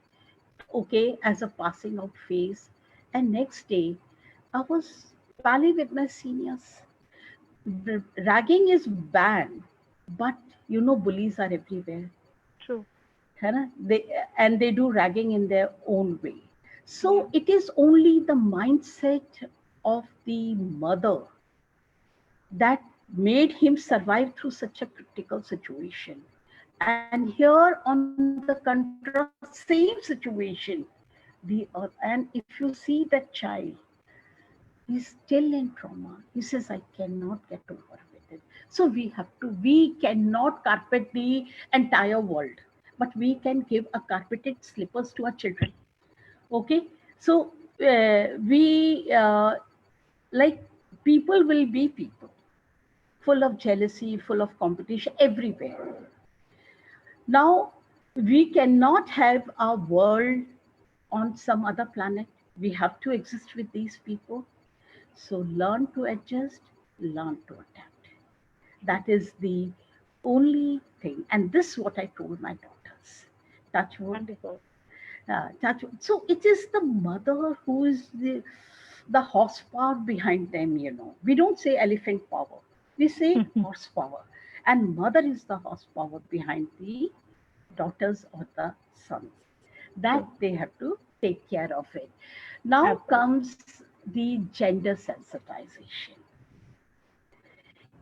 okay, as a passing out phase. And next day, I was pally with my seniors. Ragging is banned, but bullies are everywhere. True. They do ragging in their own way. So Yeah. it is only the mindset of the mother that made him survive through such a critical situation. And here on the contrast, same situation, and if you see that child, he's still in trauma. He says, I cannot get over with it. So we cannot carpet the entire world, but we can give a carpeted slippers to our children. Okay. So like, people will be people, full of jealousy, full of competition everywhere. Now, we cannot have our world on some other planet. We have to exist with these people. So learn to adjust, learn to adapt. That is the only thing. And this is what I told my daughters. Touch wood, Wonderful. touch wood. So it is the mother who is the horsepower behind them. We don't say elephant power, we say horsepower. And mother is the horsepower behind the daughters or the sons. That True. they have to take care of it. Now Absolutely. comes the gender sensitization.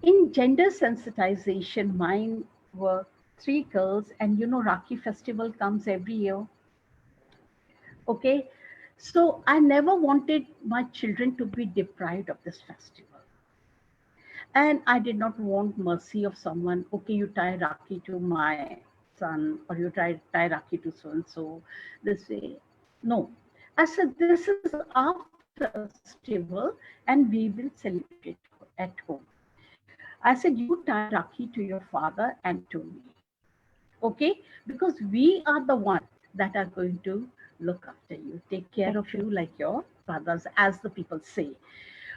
In gender sensitization, mine were three girls, and Rakhi festival comes every year. Okay, so I never wanted my children to be deprived of this festival. And I did not want mercy of someone. Okay, you tie Rakhi to my son, or you tie Rakhi to so and so. This way, no. I said, this is our festival, and we will celebrate it at home. I said, you tie Rakhi to your father and to me. Okay, because we are the one that are going to look after you, take care of you Thank you. like your brothers, as the people say.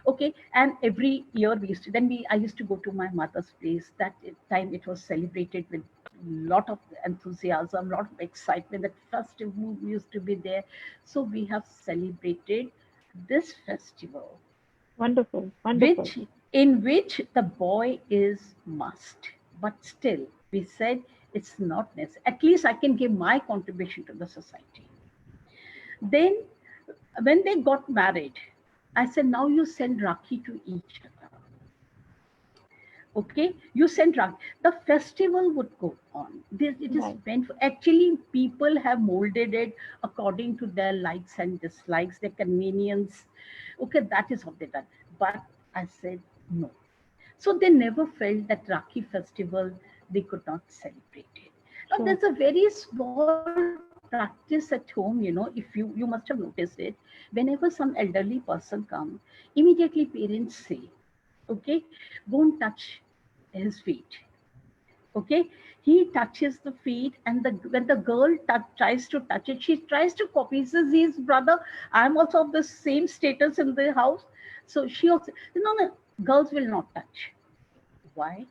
Okay, and every year we used to, then we I used to go to my mother's place. That time it was celebrated with lot of enthusiasm, lot of excitement. That festive mood used to be there. So we have celebrated this festival, Wonderful. Wonderful. which in which the boy is must, but still we said it's not necessary. At least I can give my contribution to the society. Then when they got married, I said, now you send Rakhi to each other. Okay, you send Rakhi. The festival would go on. It is Right. meant for, actually, people have molded it according to their likes and dislikes, their convenience. Okay, that is what they done. But I said no. So they never felt that Rakhi festival, they could not celebrate it. Now True. there's a very small practice at home, if you must have noticed it. Whenever some elderly person come, immediately parents say, okay, go and touch his feet. Okay, he touches the feet, and when the girl tries to touch it, she tries to copy. He says, "His brother, I'm also of the same status in the house." So she also, no, girls will not touch. Why?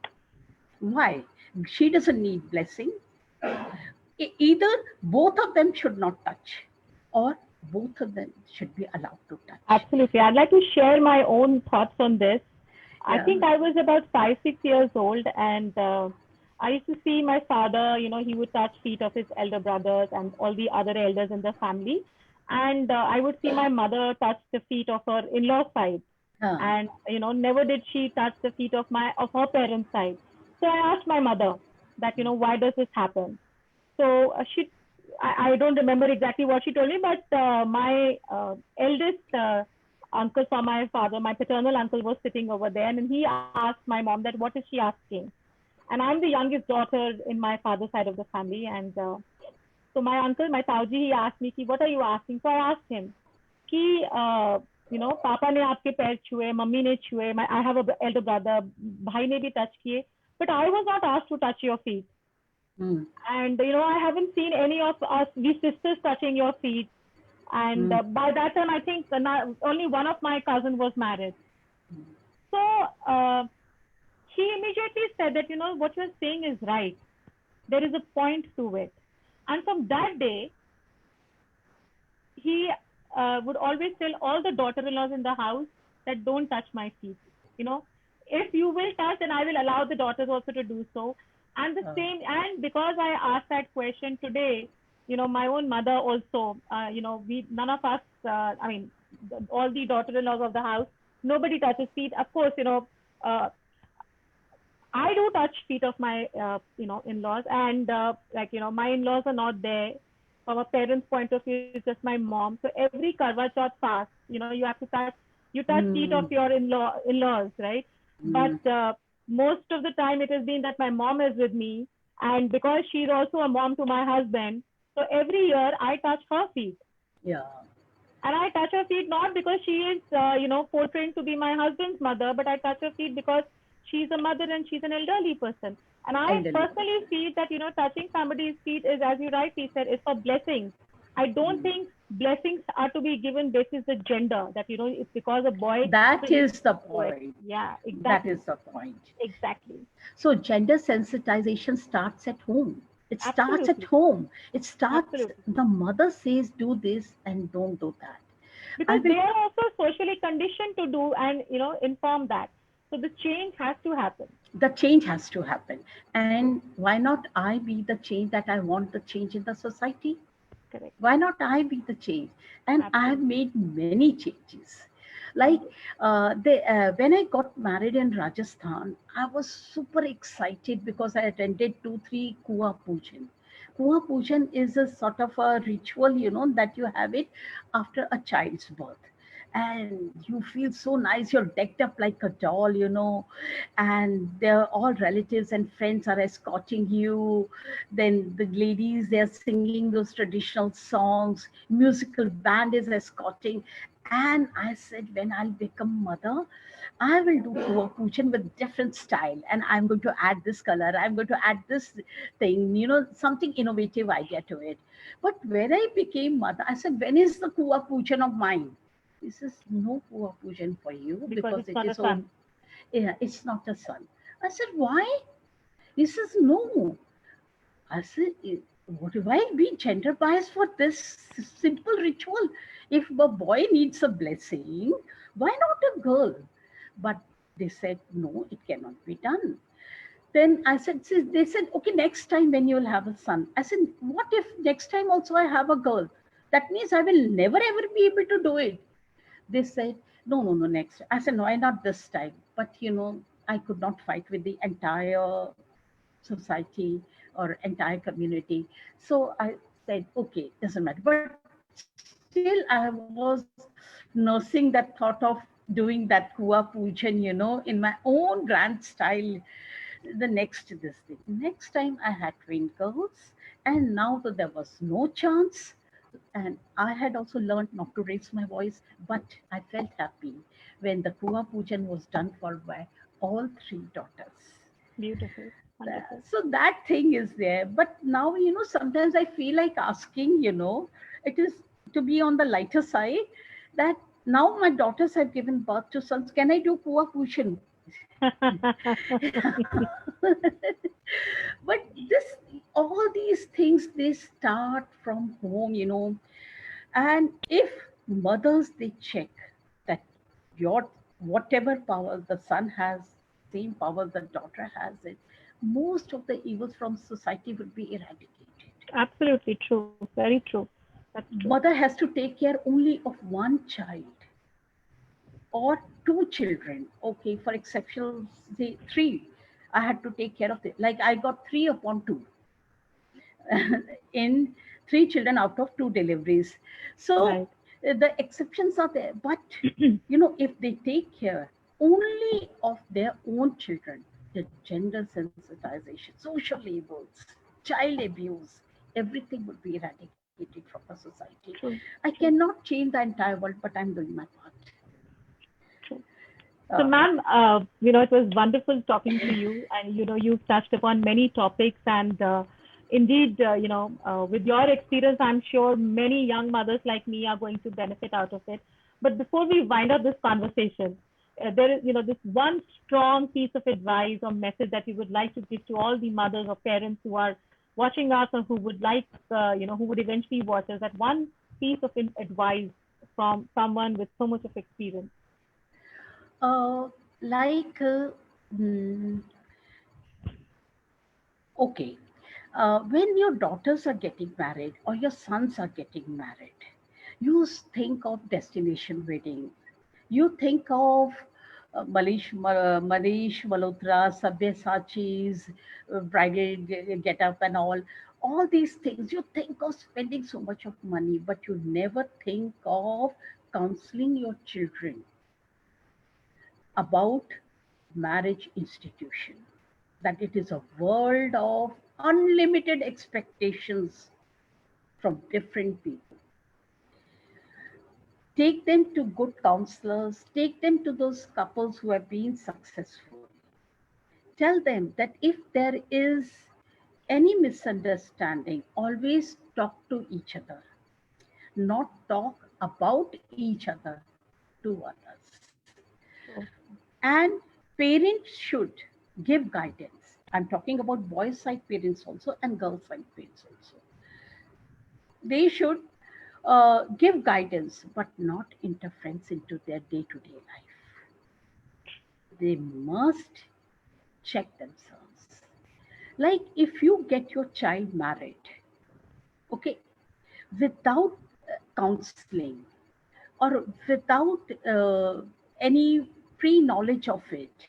Why? She doesn't need blessing. Either both of them should not touch, or both of them should be allowed to touch. Absolutely. I'd like to share my own thoughts on this. I Yeah. think I was about 5, 6 years old, and I used to see my father, he would touch feet of his elder brothers and all the other elders in the family. And I would see my mother touch the feet of her in-law side. Huh. And, never did she touch the feet of her parents' side. So I asked my mother that, why does this happen? So I don't remember exactly what she told me, but my eldest uncle for my father, my paternal uncle, was sitting over there, and he asked my mom that what is she asking? And I'm the youngest daughter in my father's side of the family, and so my uncle, my Tauji, he asked me, what are you asking? So I asked him, कि पापा ने आपके पैर छुए, mummy ने छुए, I have a elder brother, भाई ने भी touch किए, but I was not asked to touch your feet. Mm. And I haven't seen any of us, we sisters, touching your feet. And Mm. by that time, I think only one of my cousins was married. So he immediately said that, what you're saying is right. There is a point to it. And from that day, he would always tell all the daughter-in-laws in the house that don't touch my feet. If you will touch, then I will allow the daughters also to do so. And the same, and because I asked that question today, my own mother also, we none of us, all the daughter-in-laws of the house, nobody touches feet. Of course, I do touch feet of my, in-laws, and my in-laws are not there. From a parent's point of view, it's just my mom. So every Karwa Chauth fast, you have to touch feet of Mm. your in-laws, right? But Mm. most of the time, it has been that my mom is with me, and because she's also a mom to my husband, so every year I touch her feet. Yeah. And I touch her feet not because she is, portraying to be my husband's mother, but I touch her feet because she's a mother and she's an elderly person. And I Elderly personally person. feel that, touching somebody's feet is, as you rightly said, is for blessings. I don't Mm. think blessings are to be given basis the gender, that, it's because a boy, so That he is the do it. point. Yeah, That exactly. is the point. Exactly. So gender sensitization starts at home. It starts at Absolutely. home. It starts, Absolutely. the mother says, do this and don't do that. I Because will, they are also socially conditioned to do and, inform that. So the change has to happen. the change has to happen. And why not I be the change that I want the change in the society? Correct. Why not I be the change? And I have Absolutely. made many changes. Like when I got married in Rajasthan, I was super excited because I attended 2 3 Kua Pujan. Kua Pujan is a sort of a ritual, that you have it after a child's birth. And you feel so nice. You're decked up like a doll, and they're all relatives and friends are escorting you. Then the ladies, they're singing those traditional songs, musical band is escorting. And I said, when I'll become mother, I will do Kuva Pujan with different style, and I'm going to add this color, I'm going to add this thing, something innovative idea to it. But when I became mother, I said, when is the Kuva Pujan of mine? He says, no Kuva Pujan for you Because because it's it not a is own. son. Yeah, it's not a son. I said, why? He says, no. I said, what do I be gender biased for this simple ritual? If a boy needs a blessing, why not a girl? But they said, no, it cannot be done. Then I said, they said, okay, next time when you'll have a son. I said, what if next time also I have a girl? That means I will never ever be able to do it. They said, no, no, no, next. I said, no, why not this time? But I could not fight with the entire society or entire community. So I said, okay, doesn't matter. But still, I was nursing that thought of doing that Kua Pujan, in my own grand style. This thing. Next time I had twin girls, and now that there was no chance, and I had also learned not to raise my voice, but I felt happy when the Kua Pujan was done for by all three daughters. Beautiful. Wonderful. So that thing is there. But now, sometimes I feel like asking, it is to be on the lighter side, that now my daughters have given birth to sons. Can I do Pua Pushan? But all these things, they start from home. And if mothers, they check that your whatever power the son has, same power the daughter has it, most of the evils from society will be eradicated. Absolutely true. Very true. That's true. Mother has to take care only of one child or two children. Okay, for exceptional, say three. I had to take care of it. Like I got 3/2 in three children out of two deliveries. So Right. the exceptions are there. But, if they take care only of their own children, the gender sensitization, social labels, child abuse, everything would be eradicated from the society. True. I True. cannot change the entire world, but I'm doing my part. True. So, Uh, ma'am, it was wonderful talking to you, and you've touched upon many topics, and indeed, with your experience, I'm sure many young mothers like me are going to benefit out of it. But before we wind up this conversation, there is, this one strong piece of advice or message that you would like to give to all the mothers or parents who are watching us, or who would like, who would eventually watch us. That one piece of advice from someone with so much of experience. uh, like, mm, okay, when your daughters are getting married or your sons are getting married, you think of destination wedding. You think of Manish Malhotra, Sabyasachi's bridal get up and all these things. You think of spending so much of money, but you never think of counseling your children about marriage institution, that it is a world of unlimited expectations from different people. Take them to good counselors, take them to those couples who have been successful. Tell them that if there is any misunderstanding, always talk to each other, not talk about each other to others. True. And parents should give guidance. I'm talking about boys' side parents also and girls' side parents also. They should give guidance, but not interference into their day to day life. They must check themselves. Like if you get your child married, okay, without counseling or without any pre knowledge of it,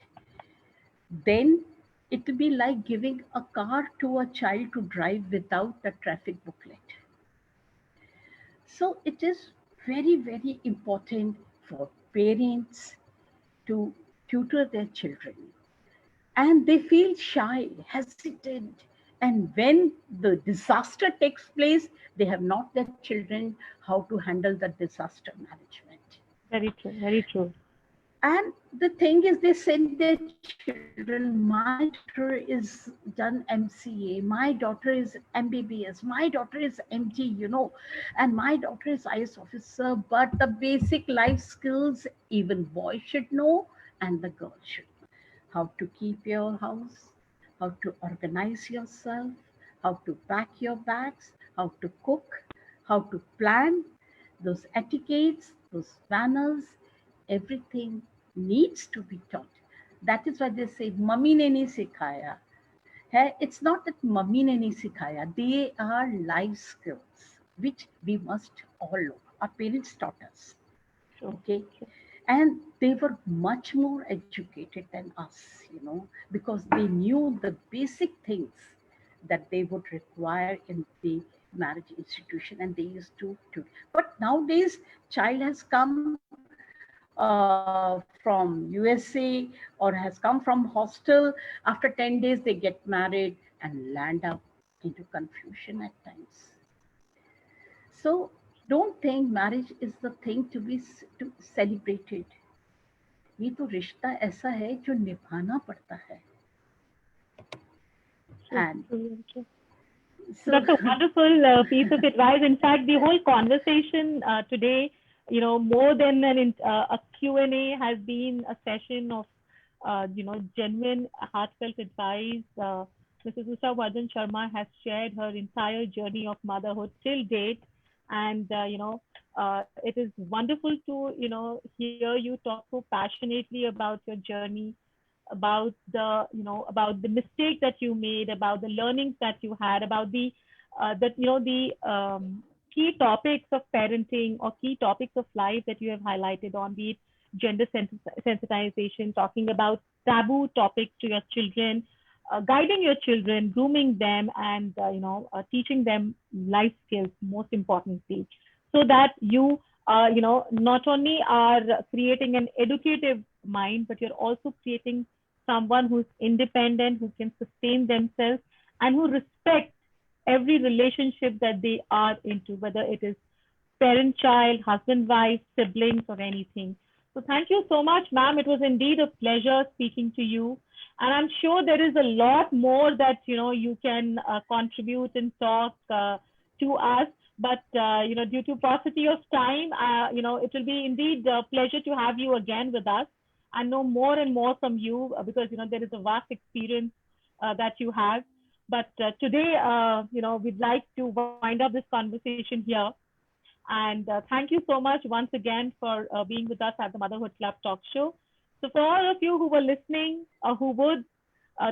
then it will be like giving a car to a child to drive without the traffic booklet. So it is very, very important for parents to tutor their children. And they feel shy, hesitant. And when the disaster takes place, they have not their children how to handle the disaster management. Very true. Very true. And the thing is, they send their children. My daughter is done MCA. My daughter is MBBS. My daughter is MD. And my daughter is IS officer. But the basic life skills, even boys should know, and the girl should know. How to keep your house, how to organize yourself, how to pack your bags, how to cook, how to plan, those etiquettes, those manners, everything needs to be taught. That is why they say, Mummy ne nahi sikhaya. Hai, it's not that mummy ne nahi sikhaya. They are life skills, which we must all know. Our parents taught us. True. Okay. True. And they were much more educated than us, because they knew the basic things that they would require in the marriage institution, and they used to do. But nowadays, child has come from USA or has come from hostel. After 10 days, they get married and land up into confusion at times. So don't think marriage is the thing to be celebrated. ये तो रिश्ता ऐसा है जो निभाना पड़ता है. And so, that's a wonderful piece of advice. In fact, the whole conversation today, more than a Q&A, has been a session of, genuine, heartfelt advice. Mrs. Usha Vardhan Sharma has shared her entire journey of motherhood till date. And, it is wonderful to, hear you talk so passionately about your journey, about the mistake that you made, about the learnings that you had, about the key topics of parenting or key topics of life that you have highlighted on, be it gender sensitization, talking about taboo topics to your children, guiding your children, grooming them, and teaching them life skills, most importantly, so that you not only are creating an educative mind, but you're also creating someone who's independent, who can sustain themselves, and who respects every relationship that they are into, whether it is parent child, husband wife, siblings, or anything. So thank you so much, ma'am. It was indeed a pleasure speaking to you. And I'm sure there is a lot more that you can contribute and talk to us. But due to paucity of time, it will be indeed a pleasure to have you again with us and know more and more from you, because there is a vast experience that you have. But today, we'd like to wind up this conversation here. And thank you so much once again for being with us at the Motherhood Club Talk Show. So for all of you who were listening or who would,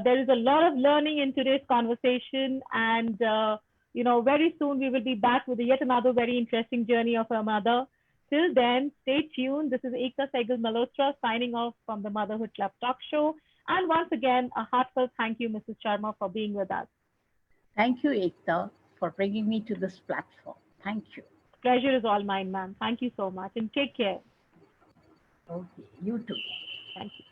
there is a lot of learning in today's conversation. And, very soon we will be back with yet another very interesting journey of a mother. Till then, stay tuned. This is Ekta Sehgal Malhotra signing off from the Motherhood Club Talk Show. And once again, a heartfelt thank you, Mrs. Sharma, for being with us. thank you, Ekta, for bringing me to this platform. Thank you. Pleasure is all mine, ma'am. Thank you so much, and take care. Okay, you too. Thank you.